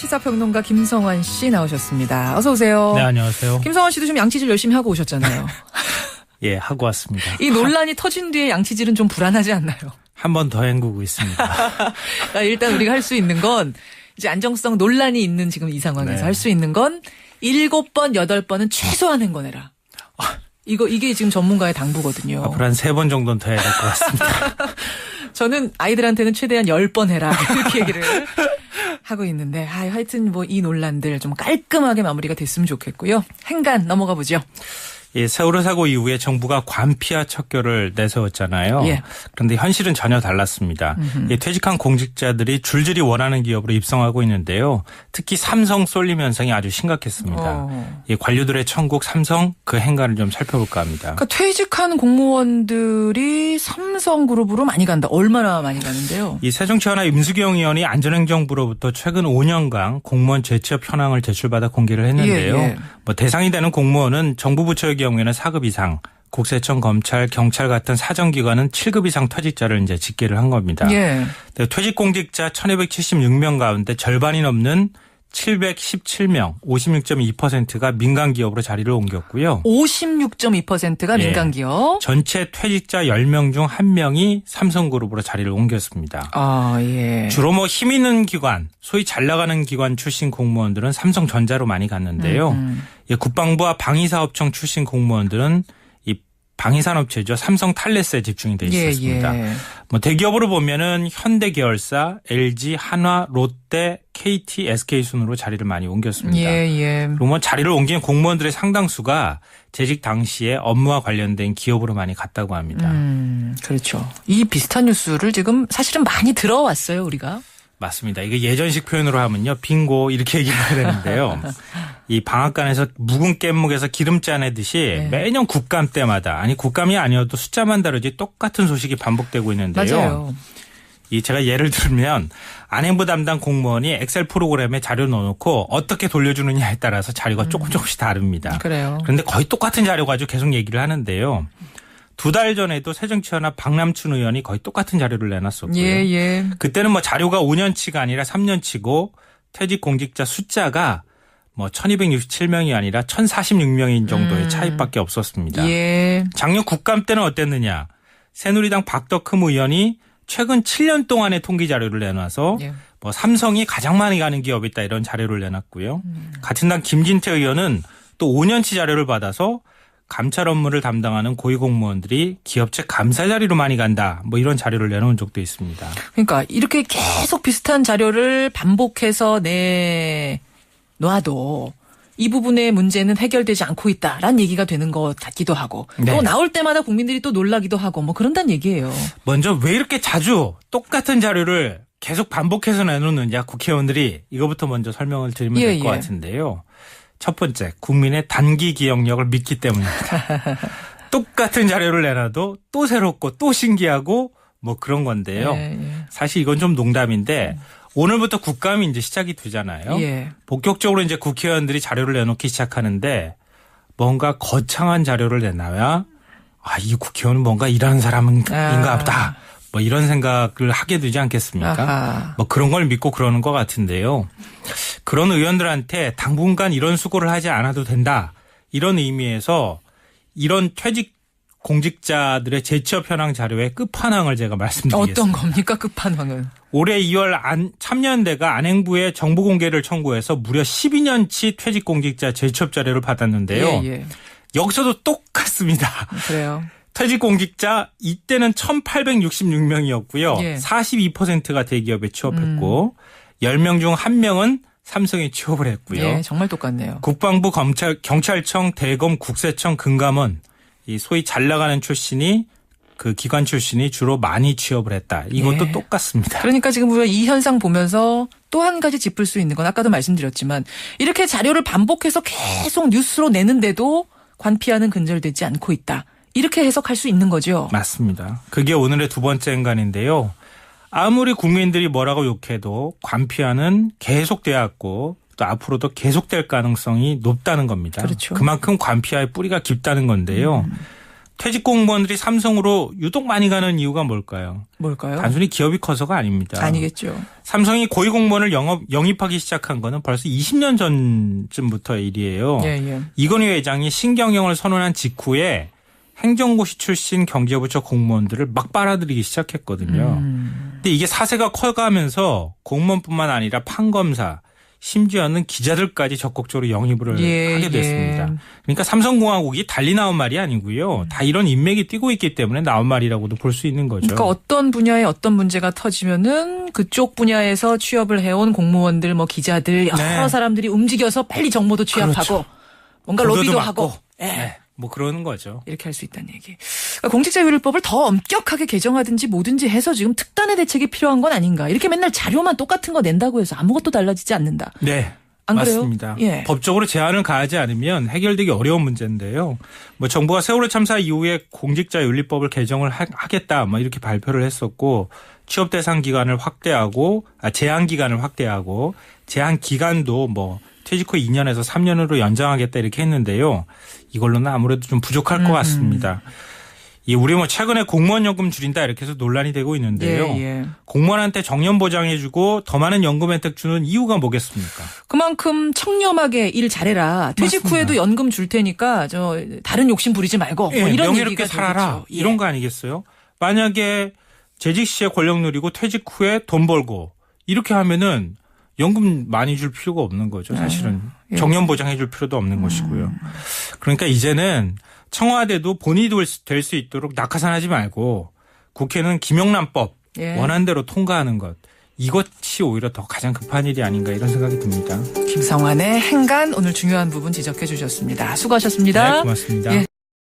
시사평론가 김성환 씨 나오셨습니다. 어서 오세요. 네, 안녕하세요. 김성환 씨도 좀 양치질 열심히 하고 오셨잖아요. 예, 하고 왔습니다. 이 논란이 터진 뒤에 양치질은 좀 불안하지 않나요? 한 번 더 헹구고 있습니다. 일단 우리가 할 수 있는 건 이제 안정성 논란이 있는 지금 이 상황에서 네. 할 수 있는 건 7번, 8번은 최소한 헹궈내라. 이게 지금 전문가의 당부거든요. 앞으로 한 3번 정도는 더 해야 될 것 같습니다. 저는 아이들한테는 최대한 10번 해라. 이렇게 얘기를 하고 있는데, 하여튼 뭐 이 논란들 좀 깔끔하게 마무리가 됐으면 좋겠고요. 행간 넘어가 보죠. 예, 세월호 사고 이후에 정부가 관피아 척결을 내세웠잖아요. 예. 그런데 현실은 전혀 달랐습니다. 예, 퇴직한 공직자들이 줄줄이 원하는 기업으로 입성하고 있는데요. 특히 삼성 쏠림 현상이 아주 심각했습니다. 예, 관료들의 천국 삼성 그 행간을 좀 살펴볼까 합니다. 그러니까 퇴직한 공무원들이 삼성그룹으로 많이 간다. 얼마나 많이 가는데요? 이 새정치연합 임수경 의원이 안전행정부로부터 최근 5년간 공무원 재취업 현황을 제출받아 공개를 했는데요. 예. 뭐 대상이 되는 공무원은 정부 부처의 경우에는 4급 이상, 국세청, 검찰, 경찰 같은 사정기관은 7급 이상 퇴직자를 이제 집계를 한 겁니다. 예. 퇴직 공직자 1,276명 가운데 절반이 넘는 717명, 56.2%가 민간 기업으로 자리를 옮겼고요. 56.2%가 예. 민간 기업. 전체 퇴직자 10명 중 1명이 삼성그룹으로 자리를 옮겼습니다. 예. 주로 뭐 힘 있는 기관, 소위 잘 나가는 기관 출신 공무원들은 삼성전자로 많이 갔는데요. 예, 국방부와 방위사업청 출신 공무원들은 이 방위산업체죠. 삼성 탈레스에 집중이 돼 있었습니다. 예. 뭐 대기업으로 보면은 현대계열사, LG, 한화, 롯데, KT, SK 순으로 자리를 많이 옮겼습니다. 예. 그리고 뭐 자리를 옮긴 공무원들의 상당수가 재직 당시에 업무와 관련된 기업으로 많이 갔다고 합니다. 그렇죠. 이 비슷한 뉴스를 지금 사실은 많이 들어왔어요, 우리가. 맞습니다. 이게 예전식 표현으로 하면요. 빙고 이렇게 얘기를 해야 되는데요. 이 방앗간에서 묵은 깻묵에서 기름 짜내듯이 매년 국감 때마다 아니 국감이 아니어도 숫자만 다르지 똑같은 소식이 반복되고 있는데요. 맞아요. 이 제가 예를 들면 안행부 담당 공무원이 엑셀 프로그램에 자료 넣어놓고 어떻게 돌려주느냐에 따라서 자료가 조금씩 다릅니다. 그래요. 그런데 거의 똑같은 자료 가지고 계속 얘기를 하는데요. 2달 전에도 새정치연합 박남춘 의원이 거의 똑같은 자료를 내놨었고요. 예. 그때는 뭐 자료가 5년치가 아니라 3년치고 퇴직 공직자 숫자가 뭐 1267명이 아니라 1046명인 정도의 차이밖에 없었습니다. 예. 작년 국감 때는 어땠느냐. 새누리당 박덕흠 의원이 최근 7년 동안의 통계 자료를 내놔서 뭐 삼성이 가장 많이 가는 기업이다 이런 자료를 내놨고요. 같은 당 김진태 의원은 또 5년치 자료를 받아서 감찰 업무를 담당하는 고위공무원들이 기업체 감사 자리로 많이 간다. 뭐 이런 자료를 내놓은 적도 있습니다. 그러니까 이렇게 계속 비슷한 자료를 반복해서 내놔도 이 부분의 문제는 해결되지 않고 있다라는 얘기가 되는 것 같기도 하고 또 나올 때마다 국민들이 또 놀라기도 하고 뭐 그런다는 얘기예요. 먼저 왜 이렇게 자주 똑같은 자료를 계속 반복해서 내놓느냐 국회의원들이 이거부터 먼저 설명을 드리면 될 것 같은데요. 첫 번째, 국민의 단기 기억력을 믿기 때문입니다. 똑같은 자료를 내놔도 또 새롭고 또 신기하고 뭐 그런 건데요. 사실 이건 좀 농담인데 오늘부터 국감이 이제 시작이 되잖아요. 본격적으로 이제 국회의원들이 자료를 내놓기 시작하는데 뭔가 거창한 자료를 내놔야 이 국회의원은 뭔가 일하는 사람인가 보다. 뭐 이런 생각을 하게 되지 않겠습니까? 뭐 그런 걸 믿고 그러는 것 같은데요. 그런 의원들한테 당분간 이런 수고를 하지 않아도 된다. 이런 의미에서 이런 퇴직 공직자들의 재취업 현황 자료의 끝판왕을 제가 말씀드리겠습니다. 어떤 겁니까 끝판왕은? 올해 2월 참여연대가 안행부에 정보 공개를 청구해서 무려 12년치 퇴직 공직자 재취업 자료를 받았는데요. 여기서도 똑같습니다. 그래요. 퇴직 공직자 이때는 1,866명이었고요. 42%가 대기업에 취업했고 10명 중 1명은 삼성에 취업을 했고요. 정말 똑같네요. 국방부, 경찰청, 대검, 국세청, 금감원 이 소위 잘 나가는 출신이 그 기관 출신이 주로 많이 취업을 했다. 이것도 똑같습니다. 그러니까 지금 우리가 이 현상 보면서 또 한 가지 짚을 수 있는 건 아까도 말씀드렸지만 이렇게 자료를 반복해서 계속 뉴스로 내는데도 관피아는 근절되지 않고 있다. 이렇게 해석할 수 있는 거죠. 맞습니다. 그게 오늘의 두 번째 행간인데요. 아무리 국민들이 뭐라고 욕해도 관피아는 계속되어 왔고 또 앞으로도 계속될 가능성이 높다는 겁니다. 그렇죠. 그만큼 관피아의 뿌리가 깊다는 건데요. 퇴직 공무원들이 삼성으로 유독 많이 가는 이유가 뭘까요? 뭘까요? 단순히 기업이 커서가 아닙니다. 아니겠죠. 삼성이 고위공무원을 영입하기 시작한 거는 벌써 20년 전쯤부터의 일이에요. 예. 이건희 회장이 신경영을 선언한 직후에 행정고시 출신 경제부처 공무원들을 막 빨아들이기 시작했거든요. 근데 이게 사세가 커가면서 공무원뿐만 아니라 판검사, 심지어는 기자들까지 적극적으로 영입을 하게 됐습니다. 그러니까 삼성공화국이 달리 나온 말이 아니고요. 다 이런 인맥이 뛰고 있기 때문에 나온 말이라고도 볼 수 있는 거죠. 그러니까 어떤 분야에 어떤 문제가 터지면은 그쪽 분야에서 취업을 해온 공무원들, 뭐 기자들 여러 사람들이 움직여서 빨리 정보도 취합하고 그렇죠. 뭔가 로비도 하고. 뭐 그러는 거죠. 이렇게 할 수 있다는 얘기. 그러니까 공직자윤리법을 더 엄격하게 개정하든지 뭐든지 해서 지금 특단의 대책이 필요한 건 아닌가. 이렇게 맨날 자료만 똑같은 거 낸다고 해서 아무것도 달라지지 않는다. 네. 안 맞습니다. 그래요? 예. 법적으로 제한을 가하지 않으면 해결되기 어려운 문제인데요. 뭐 정부가 세월호 참사 이후에 공직자윤리법을 개정을 하겠다 뭐 이렇게 발표를 했었고 취업 대상 기간을 확대하고 제한 기간을 확대하고 제한 기간도 뭐 퇴직 후 2년에서 3년으로 연장하겠다 이렇게 했는데요. 이걸로는 아무래도 좀 부족할 것 같습니다. 우리 뭐 최근에 공무원 연금 줄인다 이렇게 해서 논란이 되고 있는데요. 공무원한테 정년 보장해주고 더 많은 연금 혜택 주는 이유가 뭐겠습니까? 그만큼 청렴하게 일 잘해라. 퇴직 맞습니다. 후에도 연금 줄 테니까 저 다른 욕심 부리지 말고 뭐 이런 명예롭게 얘기가 살아라. 되겠죠. 이런 거 아니겠어요? 만약에 재직 시에 권력 누리고 퇴직 후에 돈 벌고 이렇게 하면은 연금 많이 줄 필요가 없는 거죠. 사실은. 정년 보장해 줄 필요도 없는 것이고요. 그러니까 이제는 청와대도 본인이 될 수 있도록 낙하산하지 말고 국회는 김영란법 원안대로 통과하는 것. 이것이 오히려 더 가장 급한 일이 아닌가 이런 생각이 듭니다. 김성환의 행간 오늘 중요한 부분 지적해 주셨습니다. 수고하셨습니다. 네, 고맙습니다.